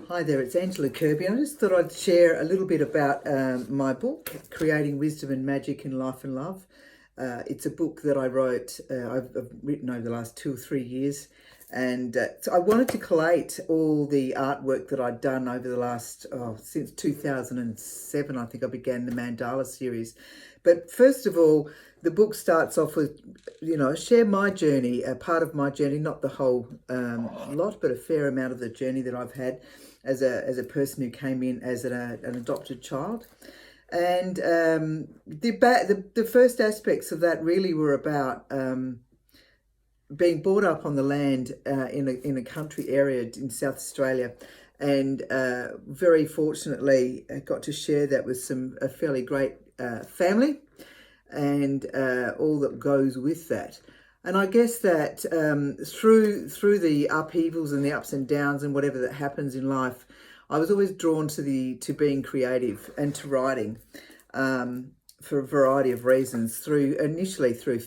Hi there, it's Angela Kirby. I just thought I'd share a little bit about my book, Creating Wisdom and Magic in Life and Love. It's a book that I wrote, I've written over the last 2 or 3 years. And so I wanted to collate all the artwork that I'd done over the last, since 2007, I think I began the Mandala series. But first of all, the book starts off with, share my journey, a part of my journey, not the whole lot, but a fair amount of the journey that I've had as a person who came in as an adopted child. And the first aspects of that really were about being brought up on the land in a country area in South Australia, and very fortunately I got to share that with a fairly great family and all that goes with that. And I guess that through the upheavals and the ups and downs and whatever that happens in life, I was always drawn to being creative and to writing for a variety of reasons. Initially through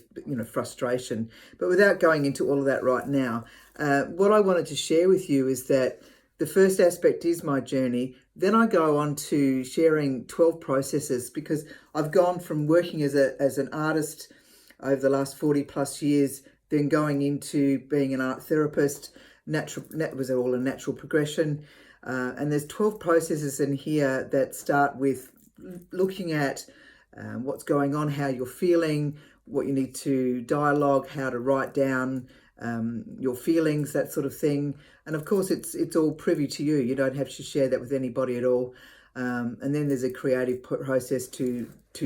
frustration, but without going into all of that right now. What I wanted to share with you is that the first aspect is my journey. Then I go on to sharing 12 processes, because I've gone from working as an artist over the last 40 plus years, then going into being an art therapist. That was all a natural progression. And there's 12 processes in here that start with looking at what's going on, how you're feeling, what you need to dialogue, how to write down your feelings, that sort of thing. And of course, it's all privy to you. You don't have to share that with anybody at all. And then there's a creative process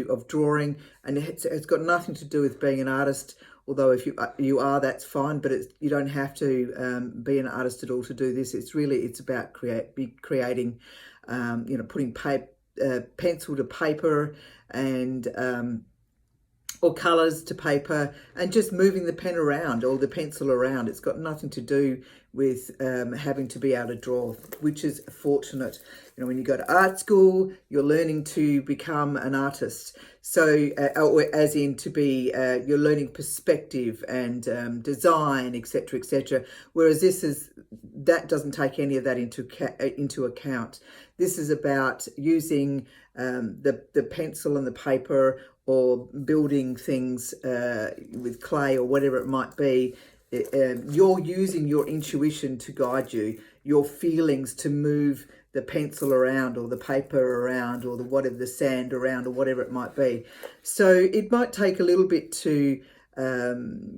of drawing, and it's got nothing to do with being an artist. Although if you are, that's fine. But you don't have to be an artist at all to do this. It's about creating, putting pencil to paper and or colours to paper, and just moving the pen around or the pencil around. It's got nothing to do with having to be able to draw, which is fortunate. When you go to art school, you're learning to become an artist. So, as in to be, you're learning perspective and design, etc., etc. Whereas that doesn't take any of that into account. This is about using the pencil and the paper, or building things with clay or whatever it might be. You're using your intuition to guide you, your feelings to move the pencil around or the paper around or the sand around or whatever it might be. So it might take a little bit to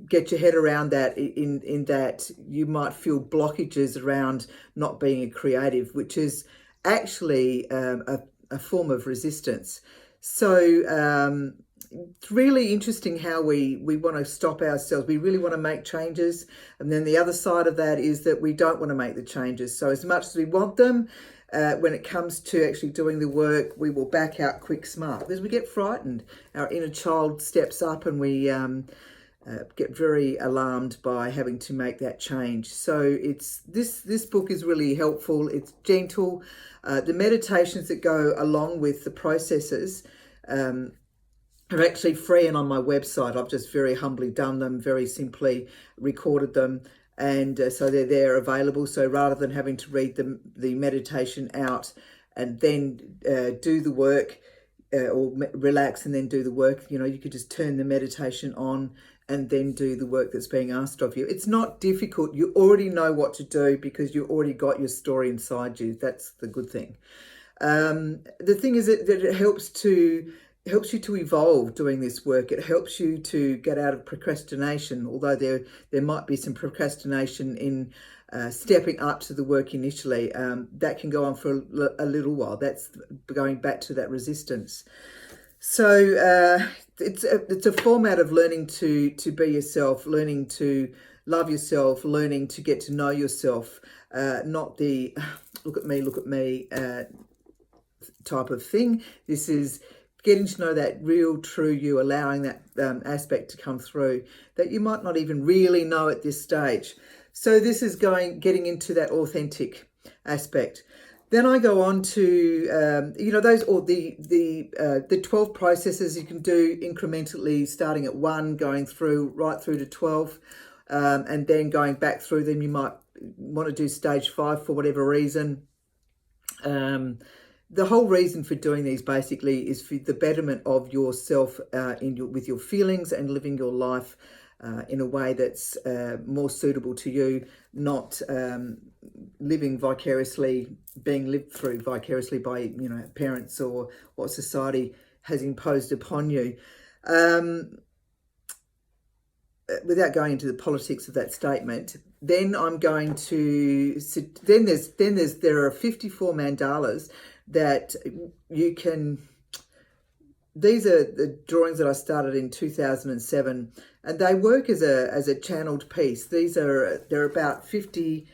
get your head around that, in that you might feel blockages around not being a creative, which is actually a form of resistance. So it's really interesting how we want to stop ourselves. We really want to make changes. And then the other side of that is that we don't want to make the changes. So as much as we want them, when it comes to actually doing the work, we will back out quick smart, because we get frightened. Our inner child steps up and we get very alarmed by having to make that change. So this book is really helpful. It's gentle. The meditations that go along with the processes are actually free and on my website. I've just very humbly done them, very simply recorded them, and so they're there available. So rather than having to read the meditation out and then do the work, or relax and then do the work, you could just turn the meditation on and then do the work that's being asked of you. It's not difficult. You already know what to do because you already got your story inside you. That's the good thing. The thing is that it helps you to evolve doing this work. It helps you to get out of procrastination, although there might be some procrastination in stepping up to the work initially. That can go on for a little while. That's going back to that resistance. So it's a format of learning to be yourself, learning to love yourself, learning to get to know yourself, not the look at me type of thing. This is getting to know that real, true you, allowing that aspect to come through that you might not even really know at this stage. So this is getting into that authentic aspect. Then I go on to those, or the 12 processes you can do incrementally, starting at 1, going right through to 12, and then going back through them. You might want to do stage 5 for whatever reason. The whole reason for doing these basically is for the betterment of yourself with your feelings and living your life in a way that's more suitable to you, not living vicariously, being lived through vicariously by parents or what society has imposed upon you. Without going into the politics of that statement, then I'm going to there are 54 mandalas that you can. These are the drawings that I started in 2007, and they work as a channeled piece. They're about 50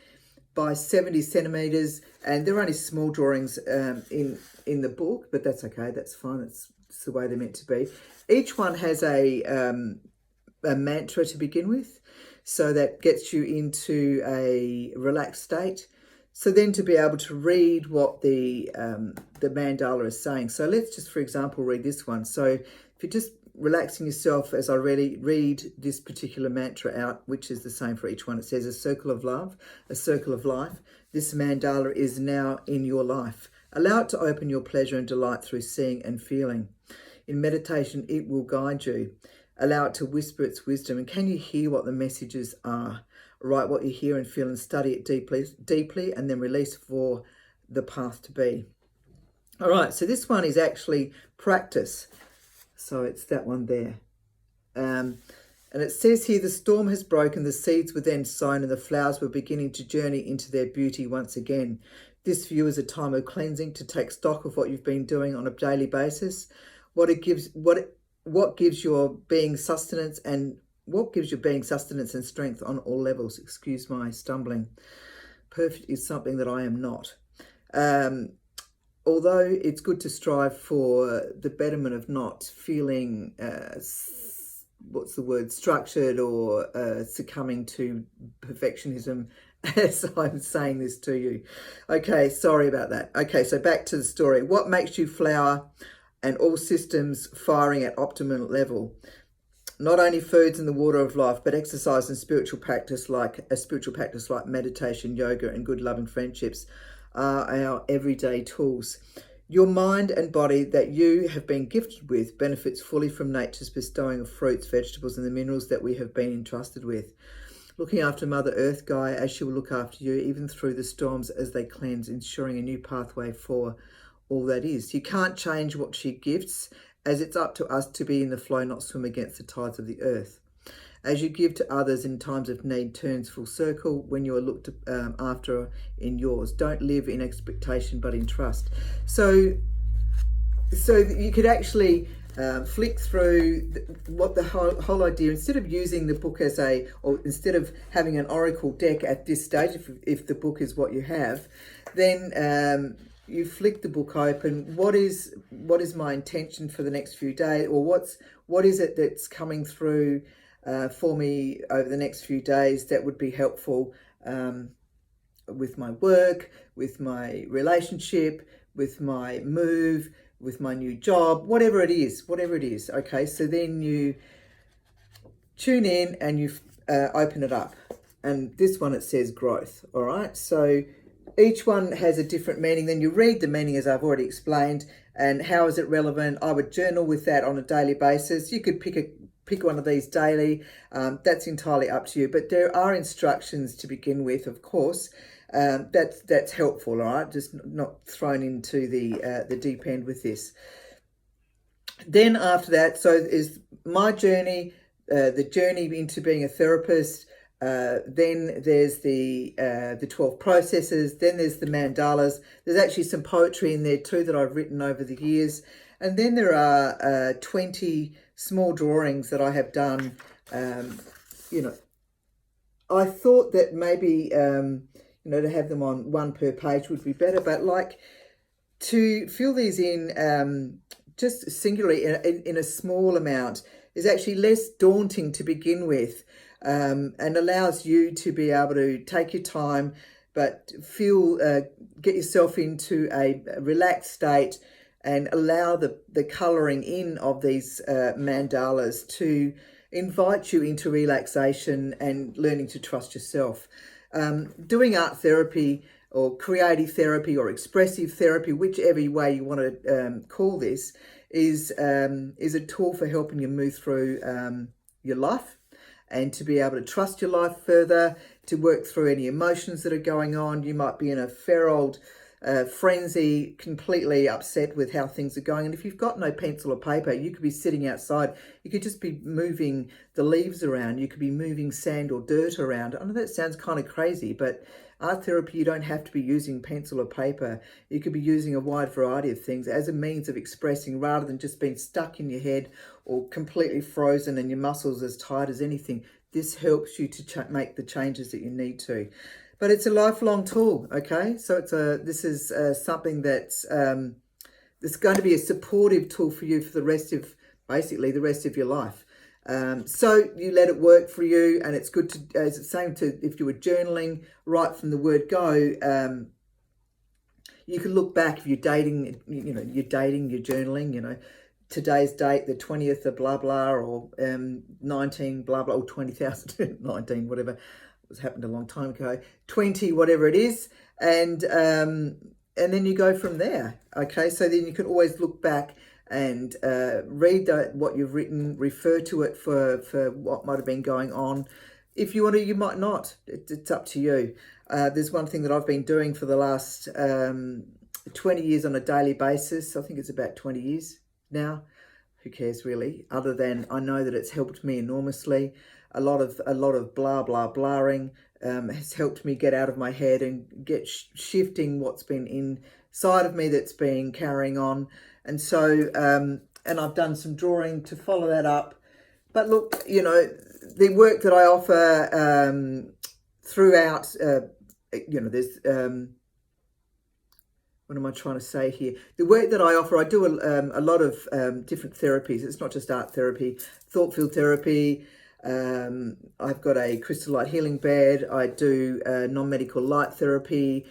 by 70 centimeters, and they're only small drawings in the book, but that's okay. That's fine. That's the way they're meant to be. Each one has a mantra to begin with, so that gets you into a relaxed state. So then to be able to read what the mandala is saying. So let's just, for example, read this one. So if you're just relaxing yourself as I really read this particular mantra out, which is the same for each one. It says, a circle of love, a circle of life. This mandala is now in your life. Allow it to open your pleasure and delight through seeing and feeling. In meditation, it will guide you. Allow it to whisper its wisdom. And can you hear what the messages are? Write what you hear and feel and study it deeply, and then release for the path to be. All right, so this one is actually practice. So it's that one there. And it says here, the storm has broken, the seeds were then sown, and the flowers were beginning to journey into their beauty once again. This view is a time of cleansing, to take stock of what you've been doing on a daily basis, what gives your being sustenance and strength on all levels. Excuse my stumbling. Perfect is something that I am not. Although it's good to strive for the betterment of not feeling, structured or succumbing to perfectionism as I'm saying this to you. Okay, sorry about that. Okay, so back to the story. What makes you flower and all systems firing at optimal level? Not only foods and the water of life, but exercise and spiritual practice like meditation, yoga, and good loving friendships are our everyday tools. Your mind and body that you have been gifted with benefits fully from nature's bestowing of fruits, vegetables, and the minerals that we have been entrusted with. Looking after Mother Earth, Gaia, as she will look after you, even through the storms as they cleanse, ensuring a new pathway for all that is. You can't change what she gifts, as it's up to us to be in the flow, not swim against the tides of the earth. As you give to others in times of need turns full circle when you are looked after in yours. Don't live in expectation but in trust. So you could actually flick through what the whole idea, instead of using the book instead of having an oracle deck at this stage, if the book is what you have, then you flick the book open. What is my intention for the next few days, or what is it that's coming through for me over the next few days that would be helpful with my work, with my relationship, with my move, with my new job, whatever it is. Okay, so then you tune in and you open it up, and this one, it says growth. All right, so each one has a different meaning. Then you read the meaning, as I've already explained, and how is it relevant. I would journal with that on a daily basis. You could pick one of these daily. That's entirely up to you, but there are instructions to begin with, of course. That's helpful. All right, just not thrown into the deep end with this. Then after that, so is my journey, the journey into being a therapist. Then there's the 12 processes. Then there's the mandalas. There's actually some poetry in there too that I've written over the years. And then there are 20 small drawings that I have done. I thought that maybe to have them on one per page would be better, but like to fill these in just singularly in a small amount is actually less daunting to begin with, and allows you to be able to take your time, but get yourself into a relaxed state and allow the colouring in of these mandalas to invite you into relaxation and learning to trust yourself. Doing art therapy or creative therapy or expressive therapy, whichever way you want to call this, is a tool for helping you move through your life and to be able to trust your life further, to work through any emotions that are going on. You might be in a fair old frenzy, completely upset with how things are going. And if you've got no pencil or paper, you could be sitting outside. You could just be moving the leaves around. You could be moving sand or dirt around. I know that sounds kind of crazy, but art therapy, you don't have to be using pencil or paper. You could be using a wide variety of things as a means of expressing, rather than just being stuck in your head or completely frozen and your muscles as tight as anything. This helps you to make the changes that you need to. But it's a lifelong tool, okay? So this is something that's going to be a supportive tool for you for the rest of, basically the rest of your life. So you let it work for you, and it's good to, as it's saying, to, if you were journaling right from the word go, you can look back if you're dating, you're journaling, today's date, the 20th of blah, blah, or 19, blah, blah, or 20,019, whatever. It happened a long time ago, 20, whatever it is. And then you go from there. Okay. So then you can always look back and read what you've written, refer to it for what might have been going on. If you want to, you might not. It's up to you. There's one thing that I've been doing for the last 20 years on a daily basis. I think it's about 20 years now. Who cares really? Other than I know that it's helped me enormously. A lot of blah blah blahing has helped me get out of my head and get shifting what's been inside of me that's been carrying on. And so and I've done some drawing to follow that up. But look, the work that I offer throughout, there's what am I trying to say here? The work that I offer, I do a lot of different therapies. It's not just art therapy, thought field therapy. I've got a crystal light healing bed. I do non-medical light therapy,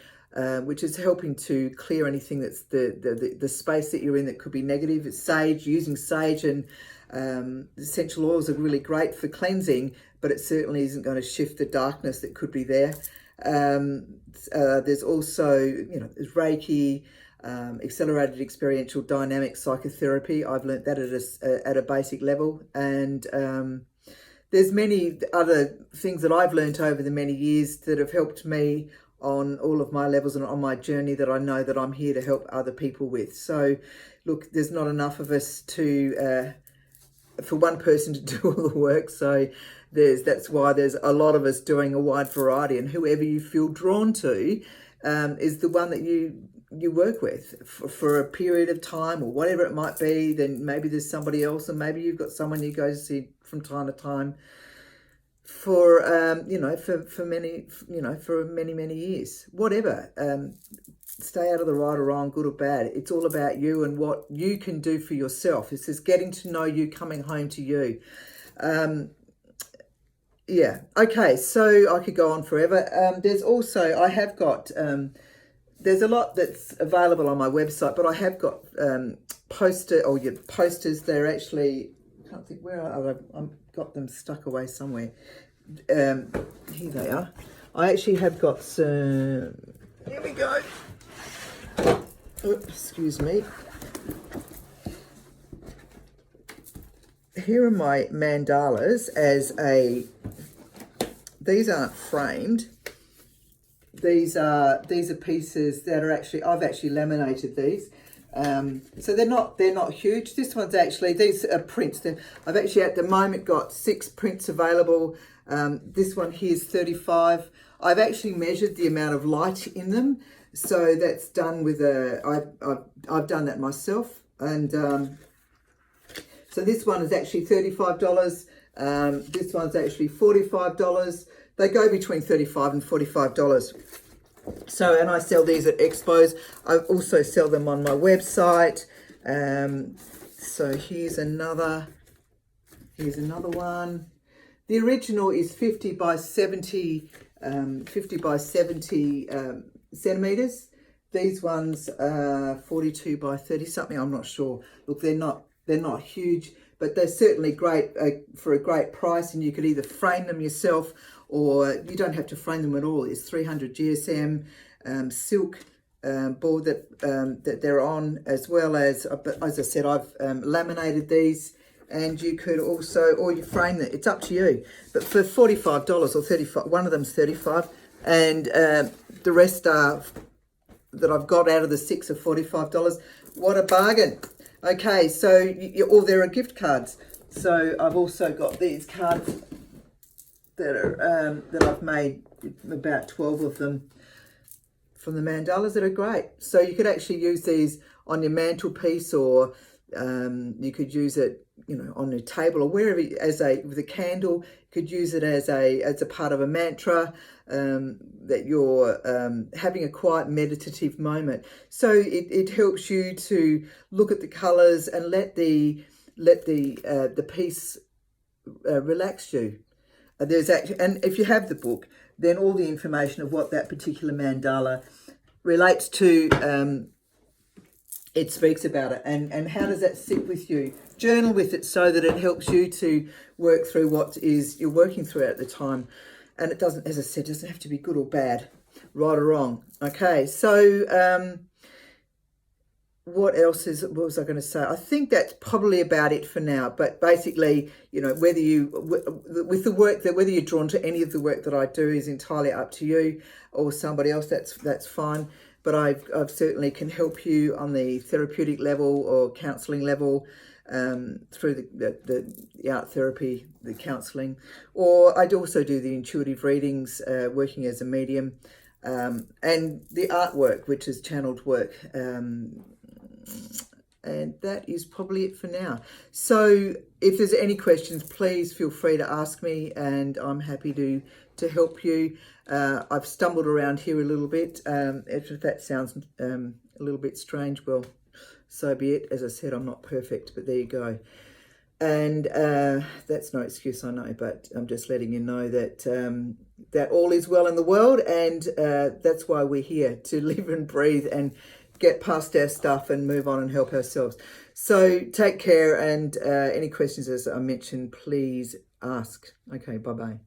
which is helping to clear anything that's the space that you're in that could be negative. It's sage, using sage and essential oils are really great for cleansing, but it certainly isn't going to shift the darkness that could be there. There's also, there's Reiki, accelerated experiential dynamic psychotherapy. I've learnt that at a basic level, and there's many other things that I've learnt over the many years that have helped me on all of my levels and on my journey that I know that I'm here to help other people with. So look, there's not enough of us for one person to do all the work. So that's why there's a lot of us doing a wide variety, and whoever you feel drawn to is the one that you work with for a period of time or whatever it might be. Then maybe there's somebody else, and maybe you've got someone you go to see from time to time for many years, whatever. Stay out of the right or wrong, good or bad. It's all about you and what you can do for yourself. It's just getting to know you, coming home to you. Yeah, okay, so I could go on forever. There's also, I have got, there's a lot that's available on my website, but I have got posters. They're actually, I can't think, where are they? I've got them stuck away somewhere. Here they are. I actually have got some, here we go. Oops, excuse me. Here are my mandalas these aren't framed. These are pieces that are actually, I've actually laminated these. So they're not huge. This one's actually, these are prints. I've actually at the moment got 6 prints available. This one here is 35. I've actually measured the amount of light in them. So that's done with I've done that myself. And so this one is actually $35. This one's actually $45. They go between $35 and $45. So, and I sell these at expos. I also sell them on my website. So here's another one. The original is 50 by 70 centimeters. These ones are 42 by 30 something. I'm not sure. Look, they're not huge, but they're certainly great for a great price. And you could either frame them yourself, or you don't have to frame them at all. It's 300 GSM. silk board that they're on, as well as I said, I've laminated these, and you could also, or you frame it, it's up to you. But for $45 or 35, one of them's 35, and the rest are that I've got out of the 6 are $45. What a bargain. Okay, so or there are gift cards. So I've also got these cards that are that I've made, about 12 of them, from the mandalas, that are great. So you could actually use these on your mantelpiece, or you could use it, you know, on your table, or wherever, with a candle. You could use it as a part of a mantra, that you're having a quiet meditative moment. So it helps you to look at the colours and let the piece relax you. There's actually, and if you have the book, then all the information of what that particular mandala relates to, it speaks about it, and how does that sit with you. Journal with it so that it helps you to work through what is you're working through at the time. And it doesn't, as I said, doesn't have to be good or bad, right or wrong. Okay, so what was I going to say? I think that's probably about it for now. But basically, you know, whether you're drawn to any of the work that I do is entirely up to you, or somebody else. That's fine. But I've certainly can help you on the therapeutic level or counselling level, through the art therapy, the counselling, or I'd also do the intuitive readings, working as a medium, and the artwork, which is channeled work. And that is probably it for now. So if there's any questions, please feel free to ask me, and I'm happy to help you. I've stumbled around here a little bit. If that sounds a little bit strange, well, so be it. As I said, I'm not perfect, but there you go. And that's no excuse, I know, but I'm just letting you know that that all is well in the world, and that's why we're here, to live and breathe and get past our stuff and move on and help ourselves. So take care, and any questions, as I mentioned, please ask. Okay, bye-bye.